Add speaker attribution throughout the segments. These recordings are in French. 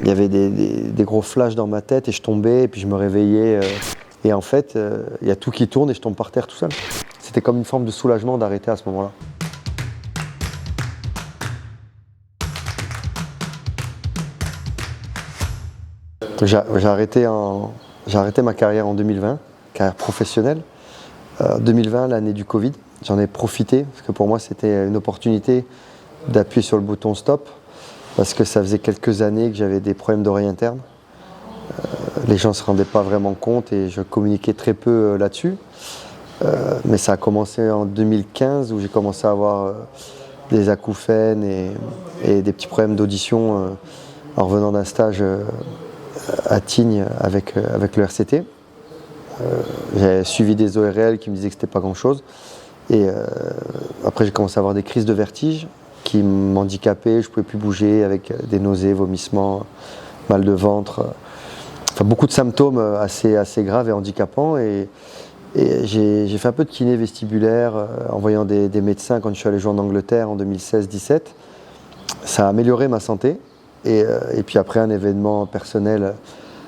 Speaker 1: Il y avait des gros flashs dans ma tête et je tombais et puis je me réveillais. Et en fait, il y a tout qui tourne et je tombe par terre tout seul. C'était comme une forme de soulagement d'arrêter à ce moment-là. J'ai arrêté ma carrière en 2020, carrière professionnelle. 2020, l'année du Covid, j'en ai profité parce que pour moi c'était une opportunité d'appuyer sur le bouton stop parce que ça faisait quelques années que j'avais des problèmes d'oreille interne. Les gens ne se rendaient pas vraiment compte et je communiquais très peu là-dessus. Mais ça a commencé en 2015 où j'ai commencé à avoir des acouphènes et des petits problèmes d'audition en revenant d'un stage à Tignes avec le RCT. J'ai suivi des ORL qui me disaient que c'était pas grand-chose. Et après j'ai commencé à avoir des crises de vertige qui m'handicapaient, je ne pouvais plus bouger avec des nausées, vomissements, mal de ventre. Enfin, beaucoup de symptômes assez graves et handicapants. Et j'ai fait un peu de kiné vestibulaire en voyant des médecins quand je suis allé jouer en Angleterre en 2016-17. Ça a amélioré ma santé. Et puis après un événement personnel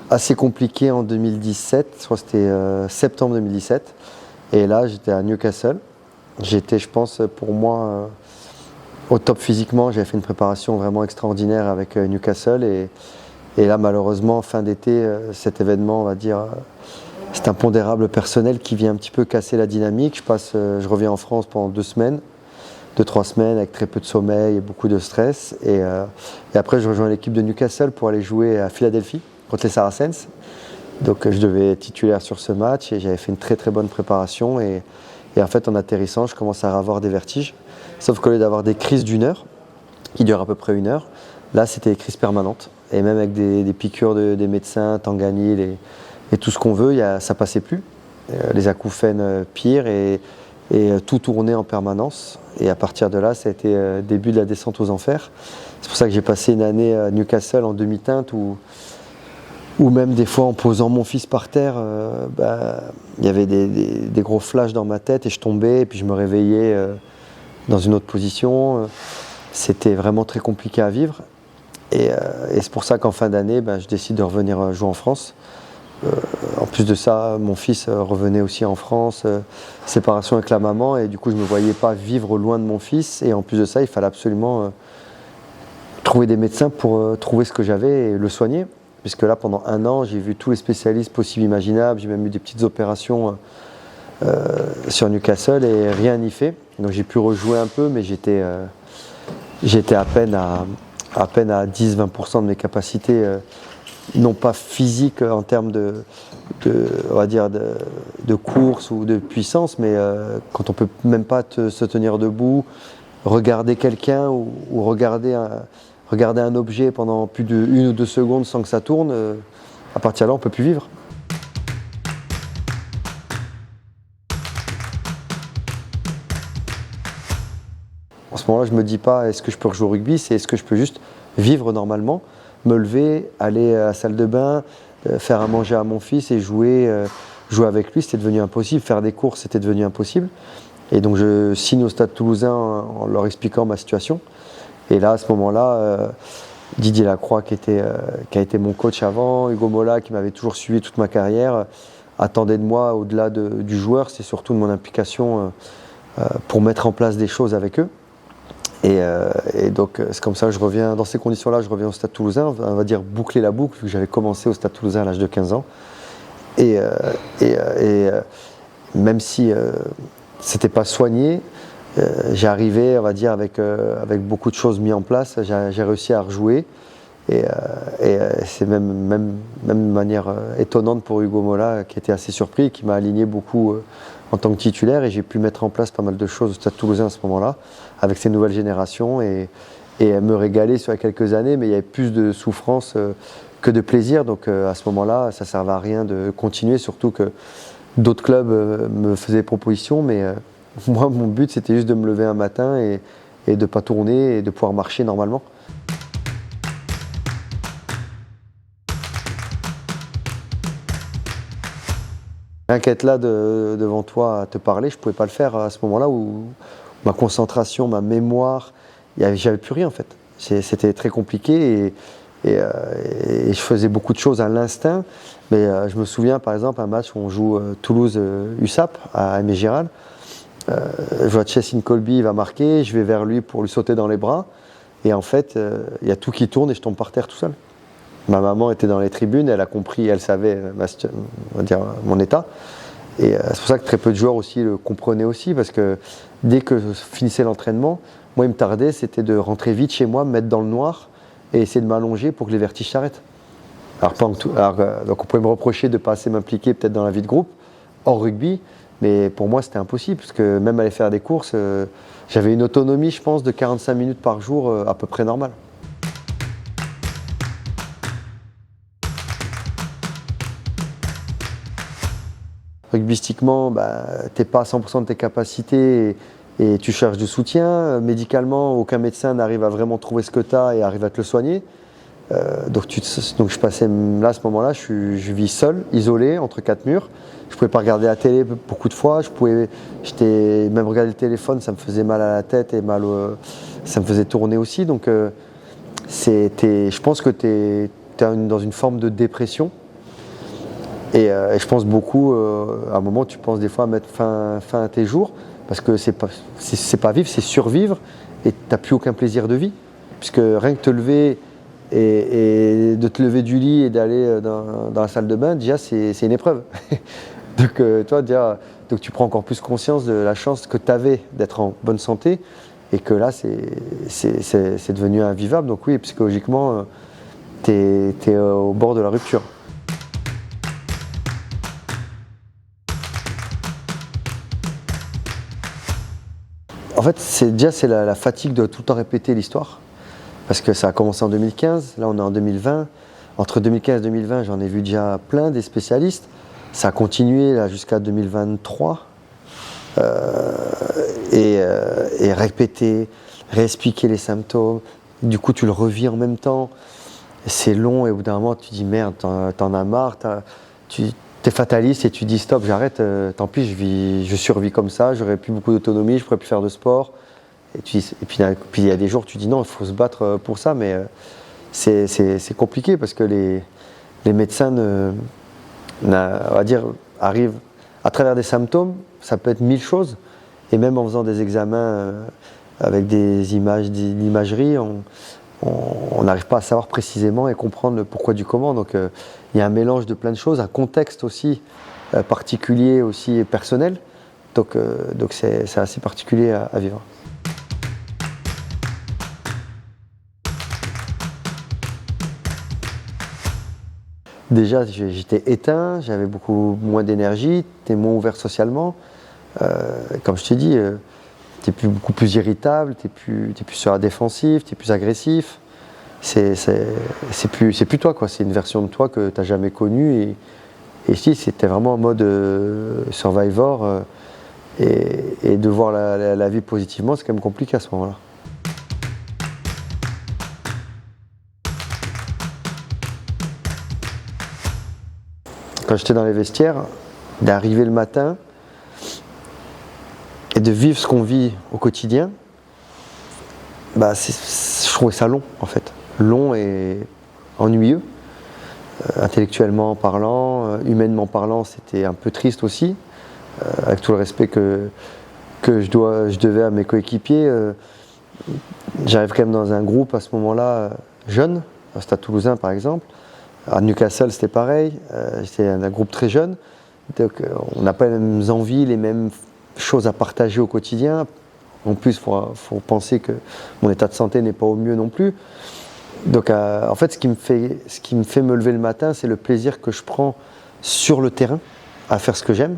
Speaker 1: assez compliqué en 2017, je crois que c'était septembre 2017. Et là j'étais à Newcastle. J'étais, je pense, pour moi au top physiquement. J'avais fait une préparation vraiment extraordinaire avec Newcastle. Et là malheureusement, fin d'été, cet événement, on va dire, c'est un pondérable personnel qui vient un petit peu casser la dynamique. Je reviens en France pendant 2 semaines. 2-3 semaines avec très peu de sommeil et beaucoup de stress. Et après, je rejoins l'équipe de Newcastle pour aller jouer à Philadelphie contre les Saracens. Donc je devais être titulaire sur ce match et j'avais fait une très bonne préparation. Et en fait, en atterrissant, je commence à avoir des vertiges. Sauf qu'au lieu d'avoir des crises d'1 heure, qui durent à peu près 1 heure, là, c'était des crises permanentes. Et même avec des piqûres des médecins, Tanganil et tout ce qu'on veut, ça passait plus. Les acouphènes pires et tout tournait en permanence. Et à partir de là, ça a été début de la descente aux enfers. C'est pour ça que j'ai passé une année à Newcastle en demi-teinte où même des fois en posant mon fils par terre, il y avait des gros flashs dans ma tête et je tombais et puis je me réveillais dans une autre position. C'était vraiment très compliqué à vivre. Et c'est pour ça qu'en fin d'année, je décide de revenir jouer en France. En plus de ça, mon fils revenait aussi en France, séparation avec la maman, et du coup je ne me voyais pas vivre loin de mon fils. Et en plus de ça, il fallait absolument trouver des médecins pour trouver ce que j'avais et le soigner. Puisque là, pendant 1 an, j'ai vu tous les spécialistes possibles, imaginables. J'ai même eu des petites opérations sur Newcastle et rien n'y fait. Donc j'ai pu rejouer un peu, mais j'étais à peine à 10-20% de mes capacités. Non pas physique en termes on va dire de course ou de puissance, mais quand on peut même pas se tenir debout, regarder quelqu'un ou regarder un objet pendant plus de 1 ou 2 secondes sans que ça tourne, à partir de là on peut plus vivre. En ce moment-là, je me dis pas est-ce que je peux rejouer au rugby, c'est est-ce que je peux juste vivre normalement, me lever, aller à la salle de bain, faire à manger à mon fils et jouer avec lui, c'était devenu impossible. Faire des courses, c'était devenu impossible. Et donc je signe au Stade Toulousain en leur expliquant ma situation. Et là, à ce moment-là, Didier Lacroix, qui a été mon coach avant, Hugo Mola, qui m'avait toujours suivi toute ma carrière, attendait de moi, au-delà du joueur, c'est surtout de mon implication pour mettre en place des choses avec eux. Et donc c'est comme ça que je reviens, dans ces conditions-là, je reviens au Stade Toulousain, on va dire boucler la boucle, vu que j'avais commencé au Stade Toulousain à l'âge de 15 ans. Et même si c'était pas soigné, j'ai arrivé, on va dire, avec beaucoup de choses mises en place, j'ai réussi à rejouer. Et c'est même de manière étonnante pour Hugo Mola, qui était assez surpris, qui m'a aligné beaucoup en tant que titulaire, et j'ai pu mettre en place pas mal de choses au Stade Toulousain à ce moment-là, avec ces nouvelles générations, et me régaler sur quelques années, mais il y avait plus de souffrance que de plaisir, donc à ce moment-là, ça ne servait à rien de continuer, surtout que d'autres clubs me faisaient des propositions, mais moi, mon but, c'était juste de me lever un matin et de ne pas tourner et de pouvoir marcher normalement. Rien qu'être là devant toi à te parler, je ne pouvais pas le faire à ce moment-là où ma concentration, ma mémoire, j'avais plus rien en fait. C'était très compliqué et je faisais beaucoup de choses à l'instinct. Mais je me souviens par exemple un match où on joue Toulouse-USAP à Aimé Giral. Je vois Chessin Colby, il va marquer, je vais vers lui pour lui sauter dans les bras. Et en fait, il y a tout qui tourne et je tombe par terre tout seul. Ma maman était dans les tribunes, elle a compris, elle savait on va dire, mon état. Et c'est pour ça que très peu de joueurs aussi le comprenaient aussi, parce que dès que je finissais l'entraînement, moi il me tardait, c'était de rentrer vite chez moi, me mettre dans le noir et essayer de m'allonger pour que les vertiges s'arrêtent. Donc on pouvait me reprocher de ne pas assez m'impliquer peut-être dans la vie de groupe, hors rugby, mais pour moi c'était impossible, parce que même aller faire des courses, j'avais une autonomie je pense de 45 minutes par jour à peu près normale. Rugbystiquement, tu n'es pas à 100% de tes capacités et tu cherches du soutien. Médicalement, aucun médecin n'arrive à vraiment trouver ce que tu as et arrive à te le soigner. Donc je passais là, à ce moment-là, je vis seul, isolé, entre quatre murs. Je ne pouvais pas regarder la télé beaucoup de fois. Même regarder le téléphone, ça me faisait mal à la tête et ça me faisait tourner aussi. Donc je pense que tu es dans une forme de dépression. Et je pense beaucoup, à un moment, tu penses des fois à mettre fin à tes jours, parce que c'est pas vivre, c'est survivre, et tu n'as plus aucun plaisir de vie. Puisque rien que te lever et de te lever du lit et d'aller dans la salle de bain, déjà, c'est une épreuve. Donc, donc tu prends encore plus conscience de la chance que tu avais d'être en bonne santé, et que là, c'est devenu invivable. Donc oui, psychologiquement, tu es au bord de la rupture. En fait, c'est la fatigue de tout le temps répéter l'histoire. Parce que ça a commencé en 2015, là on est en 2020. Entre 2015 et 2020, j'en ai vu déjà plein des spécialistes. Ça a continué là, jusqu'à 2023. Et répéter, réexpliquer les symptômes. Du coup, tu le revis en même temps. C'est long et au bout d'un moment, tu dis merde, t'en as marre. Tu es fataliste et tu dis stop, j'arrête, tant pis, je survis comme ça, j'aurais plus beaucoup d'autonomie, je pourrais plus faire de sport. Et puis il y a des jours tu dis non, il faut se battre pour ça, mais c'est compliqué parce que les médecins on va dire, arrivent à travers des symptômes, ça peut être 1000 choses, et même en faisant des examens avec des images, d'imagerie, on n'arrive pas à savoir précisément et comprendre le pourquoi du comment. Donc il y a un mélange de plein de choses, un contexte aussi particulier, aussi personnel. Donc c'est assez particulier à vivre. Déjà j'étais éteint, j'avais beaucoup moins d'énergie, tu es moins ouvert socialement. Comme je t'ai dit, tu es beaucoup plus irritable, tu es plus sur la défensive, tu es plus agressif. C'est plus toi, quoi. C'est une version de toi que tu n'as jamais connue. Et si c'était vraiment en mode survivor, et de voir la vie positivement, c'est quand même compliqué à ce moment-là. Quand j'étais dans les vestiaires, d'arriver le matin et de vivre ce qu'on vit au quotidien, je trouvais ça long en fait. Long et ennuyeux. Intellectuellement parlant, humainement parlant, c'était un peu triste aussi, avec tout le respect que je devais à mes coéquipiers. J'arrive quand même dans un groupe à ce moment-là jeune, au Stade Toulousain par exemple. À Newcastle c'était pareil, c'était un groupe très jeune. Donc on n'a pas les mêmes envies, les mêmes choses à partager au quotidien. En plus, il faut penser que mon état de santé n'est pas au mieux non plus. Donc en fait, ce qui me fait me lever le matin, c'est le plaisir que je prends sur le terrain à faire ce que j'aime.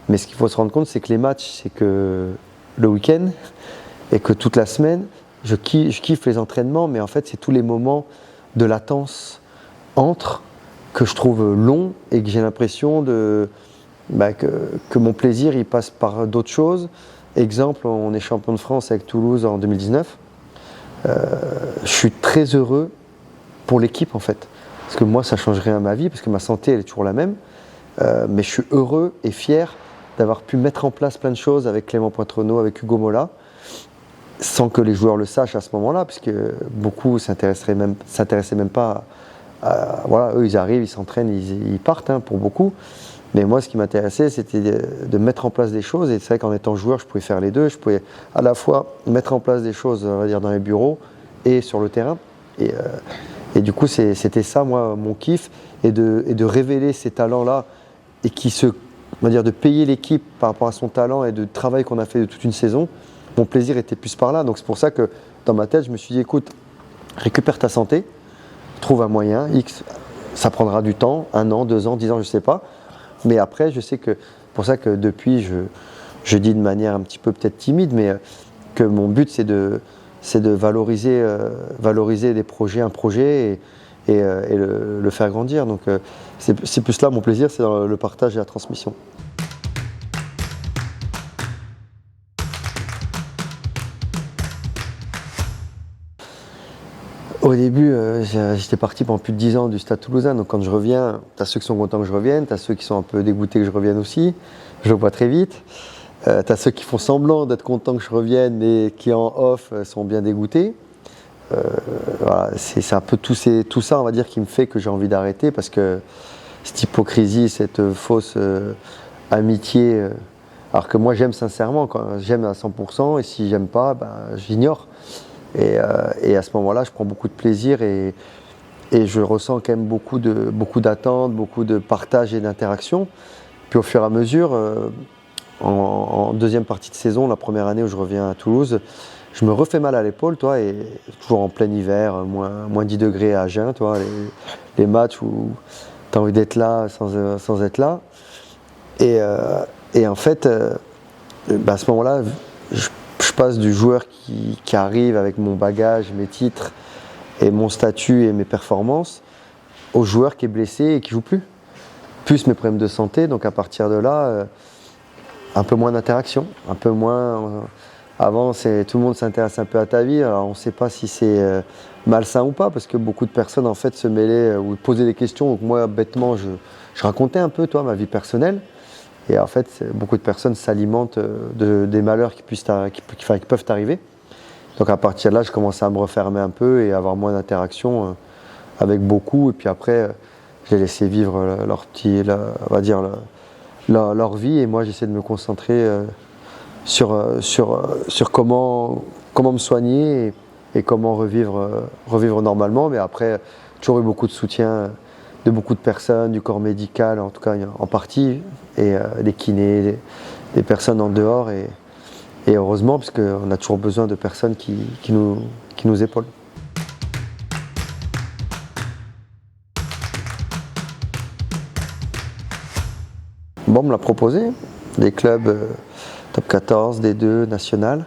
Speaker 1: Mais ce qu'il faut se rendre compte, c'est que les matchs, c'est que le week-end et que toute la semaine, je kiffe les entraînements, mais en fait, c'est tous les moments de latence entre que je trouve longs et que j'ai l'impression que mon plaisir, il passe par d'autres choses. Exemple, on est champion de France avec Toulouse en 2019. Je suis très heureux pour l'équipe en fait, parce que moi ça change rien à ma vie, parce que ma santé elle est toujours la même, mais je suis heureux et fier d'avoir pu mettre en place plein de choses avec Clément Pointrenaud, avec Hugo Mola. sans que les joueurs le sachent à ce moment-là, puisque beaucoup s'intéressaient même pas voilà, eux ils arrivent, ils s'entraînent, ils partent hein, pour beaucoup. Mais moi ce qui m'intéressait c'était de mettre en place des choses, et c'est vrai qu'en étant joueur je pouvais faire les deux, je pouvais à la fois mettre en place des choses on va dire, dans les bureaux et sur le terrain. Et du coup c'était ça moi mon kiff, et de révéler ces talents-là, et on va dire, de payer l'équipe par rapport à son talent et de travail qu'on a fait de toute une saison. Mon plaisir était plus par là, donc c'est pour ça que dans ma tête je me suis dit écoute, récupère ta santé, trouve un moyen, X, ça prendra du temps, 1 an, 2 ans, 10 ans, je ne sais pas. Mais après, je sais que, pour ça que depuis, je dis de manière un petit peu peut-être timide, mais que mon but c'est de valoriser des projets, un projet et le faire grandir. Donc c'est plus là mon plaisir, c'est dans le partage et la transmission. Au début, j'étais parti pendant plus de 10 ans du Stade Toulousain, donc quand je reviens, tu as ceux qui sont contents que je revienne, tu as ceux qui sont un peu dégoûtés que je revienne aussi, je le vois très vite. Tu as ceux qui font semblant d'être contents que je revienne, mais qui en off sont bien dégoûtés. Voilà, c'est un peu tout ça, on va dire, qui me fait que j'ai envie d'arrêter, parce que cette hypocrisie, cette fausse amitié, alors que moi j'aime sincèrement, j'aime à 100%, et si j'aime pas, ben, j'ignore. Et à ce moment-là, je prends beaucoup de plaisir, et je ressens quand même beaucoup d'attentes, beaucoup de partage et d'interaction. Puis au fur et à mesure, en deuxième partie de saison, la première année où je reviens à Toulouse, je me refais mal à l'épaule, toi, et toujours en plein hiver, moins 10 degrés à Agen, toi, les matchs où tu as envie d'être là sans être là. Et en fait, à ce moment-là, je passe du joueur qui arrive avec mon bagage, mes titres et mon statut et mes performances, au joueur qui est blessé et qui joue plus mes problèmes de santé. Donc à partir de là, un peu moins d'interaction, un peu moins. Avant, tout le monde s'intéresse un peu à ta vie. Alors on ne sait pas si c'est malsain ou pas, parce que beaucoup de personnes en fait se mêlaient ou posaient des questions. Donc moi, bêtement, je racontais un peu ma vie personnelle. Et en fait, beaucoup de personnes s'alimentent des malheurs qui peuvent t'arriver. Donc à partir de là, je commençais à me refermer un peu et à avoir moins d'interaction avec beaucoup. Et puis après, j'ai laissé vivre leur vie. Et moi, j'essaie de me concentrer sur comment me soigner et comment revivre normalement. Mais après, toujours eu beaucoup de soutien de beaucoup de personnes, du corps médical en tout cas en partie, et des kinés, des personnes en dehors, et heureusement, parce qu'on a toujours besoin de personnes qui nous épaulent. Bon, on me l'a proposé, des clubs top 14, D2, national.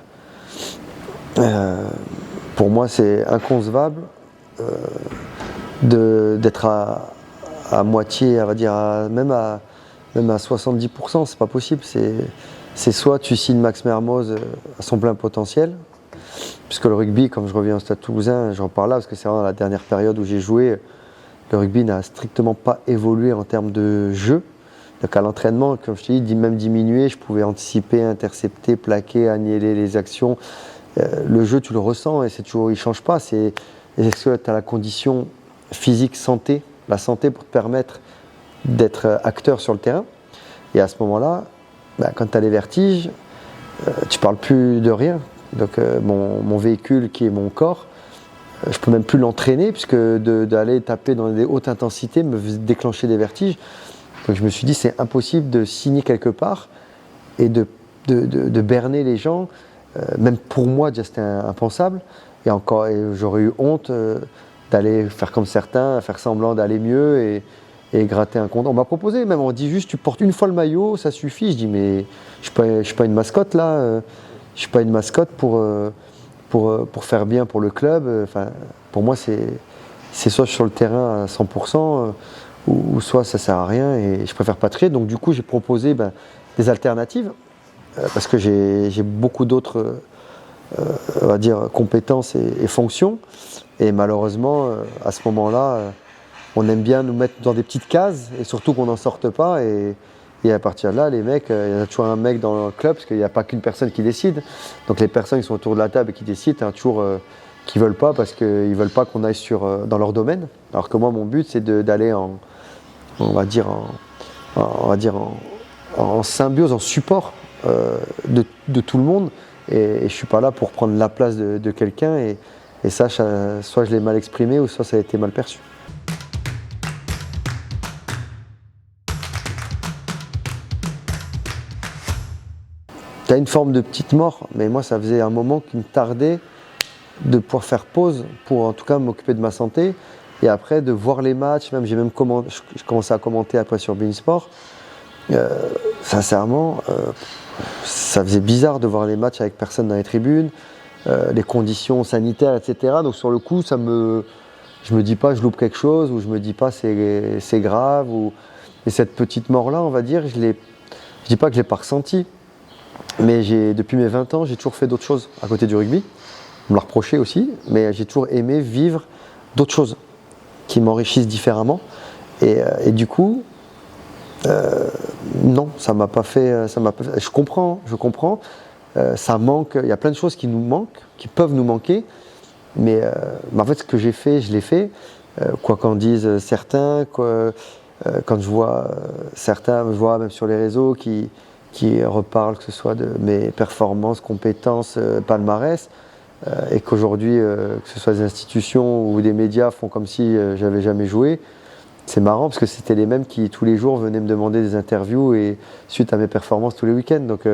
Speaker 1: Pour moi, c'est inconcevable d'être à moitié, on va dire, même à 70%, c'est pas possible. C'est soit tu signes Max Mermoz à son plein potentiel, puisque le rugby, comme je reviens au Stade Toulousain, j'en parle là parce que c'est vraiment la dernière période où j'ai joué, le rugby n'a strictement pas évolué en termes de jeu. Donc à l'entraînement, comme je te dis, même diminué, je pouvais anticiper, intercepter, plaquer, annihiler les actions. Le jeu, tu le ressens, et il ne change pas. Est-ce que tu as la condition physique, santé, la santé pour te permettre d'être acteur sur le terrain? Et à ce moment-là, quand tu as les vertiges, tu ne parles plus de rien. Donc mon véhicule qui est mon corps, je ne peux même plus l'entraîner, puisque d'aller taper dans des hautes intensités me faisait déclencher des vertiges. Donc je me suis dit, c'est impossible de signer quelque part et de berner les gens. Même pour moi, déjà c'était impensable. Et j'aurais eu honte d'aller faire comme certains, faire semblant d'aller mieux et gratter un compte. On m'a proposé, même on dit juste, tu portes une fois le maillot, ça suffit. Je dis, mais je ne suis pas une mascotte là. Je ne suis pas une mascotte pour faire bien pour le club. Pour moi, c'est soit sur le terrain à 100%, ou soit ça ne sert à rien et je préfère pas trier. Donc du coup, j'ai proposé des alternatives, parce que j'ai beaucoup d'autres on va dire, compétences et fonctions. Et malheureusement, à ce moment-là, on aime bien nous mettre dans des petites cases, et surtout qu'on n'en sorte pas. Et Et à partir de là, les mecs, il y en a toujours un mec dans le club, parce qu'il n'y a pas qu'une personne qui décide. Donc les personnes qui sont autour de la table et qui décident, il y en a toujours qui ne veulent pas, parce qu'ils ne veulent pas qu'on aille dans leur domaine. Alors que moi, mon but, c'est d'aller on va dire en symbiose, en support de tout le monde. Et je ne suis pas là pour prendre la place de quelqu'un. Et ça, soit je l'ai mal exprimé, ou soit ça a été mal perçu. Tu as une forme de petite mort, mais moi, ça faisait un moment qui me tardait de pouvoir faire pause pour en tout cas m'occuper de ma santé. Et après, de voir les matchs, j'ai même je commençais à commenter après sur beIN Sport. Sincèrement, ça faisait bizarre de voir les matchs avec personne dans les tribunes, les conditions sanitaires, etc. Donc sur le coup, je me dis pas je loupe quelque chose, ou je me dis pas c'est grave. Et cette petite mort-là, on va dire, je dis pas que je l'ai pas ressenti, mais depuis mes 20 ans, j'ai toujours fait d'autres choses à côté du rugby. On me l'a reproché aussi, mais j'ai toujours aimé vivre d'autres choses qui m'enrichissent différemment. Et du coup, non, ça m'a pas fait. Je comprends. Ça manque. Il y a plein de choses qui nous manquent, qui peuvent nous manquer. Mais en fait, ce que j'ai fait, je l'ai fait. Quoi qu'en disent certains, quand je vois certains, je vois même sur les réseaux qui reparlent, que ce soit de mes performances, compétences, palmarès. Et qu'aujourd'hui, que ce soit des institutions ou des médias font comme si j'avais jamais joué, c'est marrant parce que c'était les mêmes qui tous les jours venaient me demander des interviews et suite à mes performances tous les week-ends. Donc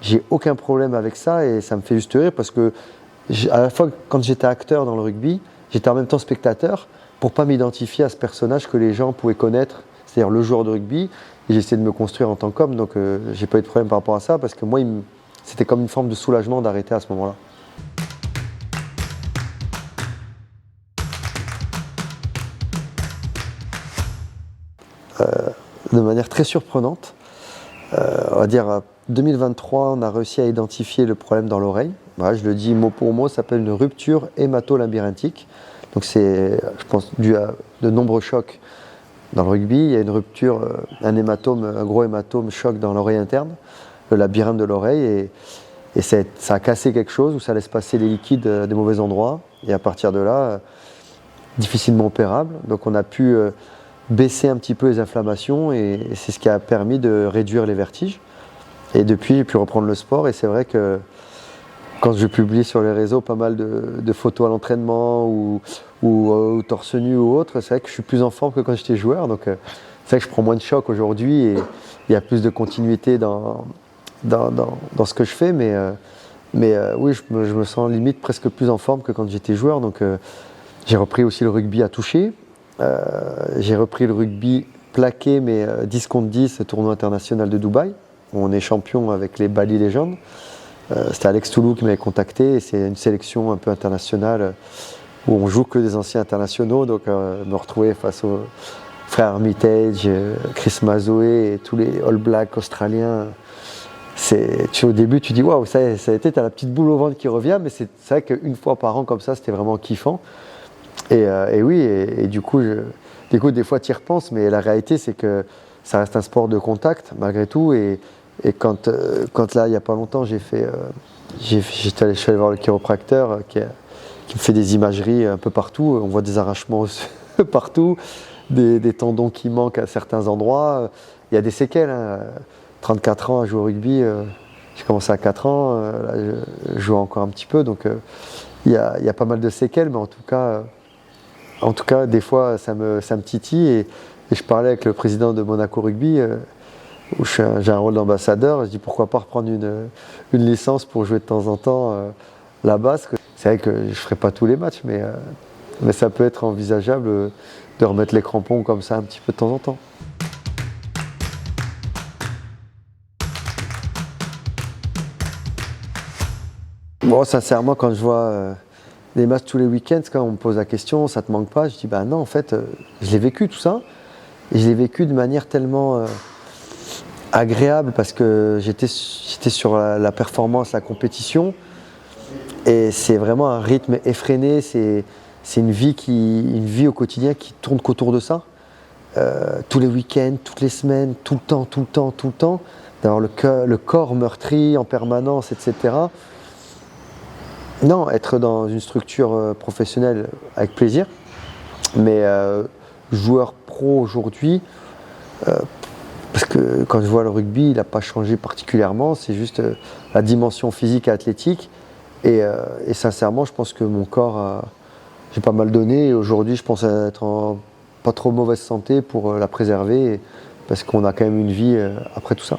Speaker 1: j'ai aucun problème avec ça et ça me fait juste rire parce que à la fois quand j'étais acteur dans le rugby, j'étais en même temps spectateur pour pas m'identifier à ce personnage que les gens pouvaient connaître, c'est-à-dire le joueur de rugby. Et j'essayais de me construire en tant qu'homme, donc j'ai pas eu de problème par rapport à ça parce que moi, c'était comme une forme de soulagement d'arrêter à ce moment-là. De manière très surprenante. On va dire 2023, on a réussi à identifier le problème dans l'oreille. Voilà, je le dis mot pour mot, ça s'appelle une rupture hémato-labyrinthique. Donc c'est, je pense, dû à de nombreux chocs dans le rugby. Il y a une rupture, un hématome, un gros hématome choc dans l'oreille interne, le labyrinthe de l'oreille, et ça a cassé quelque chose où ça laisse passer les liquides des mauvais endroits. Et à partir de là, difficilement opérable. Donc on a pu baisser un petit peu les inflammations et c'est ce qui a permis de réduire les vertiges. Et depuis, j'ai pu reprendre le sport et c'est vrai que quand je publie sur les réseaux pas mal de photos à l'entraînement ou torse nu ou autre, c'est vrai que je suis plus en forme que quand j'étais joueur. Donc c'est vrai que je prends moins de chocs aujourd'hui et il y a plus de continuité dans ce que je fais. Mais oui, je me sens limite presque plus en forme que quand j'étais joueur. Donc j'ai repris aussi le rugby à toucher. J'ai repris le rugby plaqué, mais 10 contre 10, tournoi international de Dubaï, où on est champion avec les Bali Legends. C'était Alex Toulou qui m'avait contacté, et c'est une sélection un peu internationale où on joue que des anciens internationaux. Donc me retrouver face aux frères Armitage, Chris Mazoé et tous les All Blacks australiens. Au début, tu dis waouh, ça a été, t'as la petite boule au ventre qui revient, mais c'est vrai qu'une fois par an comme ça, c'était vraiment kiffant. Et oui, et du coup, des fois, tu y repenses, mais la réalité, c'est que ça reste un sport de contact, malgré tout. Et quand là, il n'y a pas longtemps, je suis allé voir le chiropracteur qui me fait des imageries un peu partout. On voit des arrachements partout, des tendons qui manquent à certains endroits. Il y a des séquelles. 34 ans à jouer au rugby, j'ai commencé à 4 ans, là, je joue encore un petit peu. Donc il y a pas mal de séquelles, mais en tout cas, des fois, ça me titille. Et je parlais avec le président de Monaco Rugby, où j'ai un rôle d'ambassadeur. Je dis pourquoi pas reprendre une licence pour jouer de temps en temps là-bas. C'est vrai que je ne ferai pas tous les matchs, mais ça peut être envisageable de remettre les crampons comme ça un petit peu de temps en temps. Bon, sincèrement, quand je vois les matchs tous les week-ends, quand on me pose la question, ça te manque pas? Je dis bah non, en fait, je l'ai vécu tout ça, et je l'ai vécu de manière tellement agréable parce que j'étais sur la performance, la compétition, et c'est vraiment un rythme effréné. C'est une vie au quotidien qui tourne qu'autour de ça. tous les week-ends, toutes les semaines, tout le temps, d'avoir le corps meurtri en permanence, etc. Non, être dans une structure professionnelle avec plaisir, mais joueur pro aujourd'hui, parce que quand je vois le rugby, il n'a pas changé particulièrement, c'est juste la dimension physique et athlétique. Et sincèrement, je pense que mon corps, j'ai pas mal donné. Et aujourd'hui, je pense être en pas trop mauvaise santé pour la préserver, parce qu'on a quand même une vie après tout ça.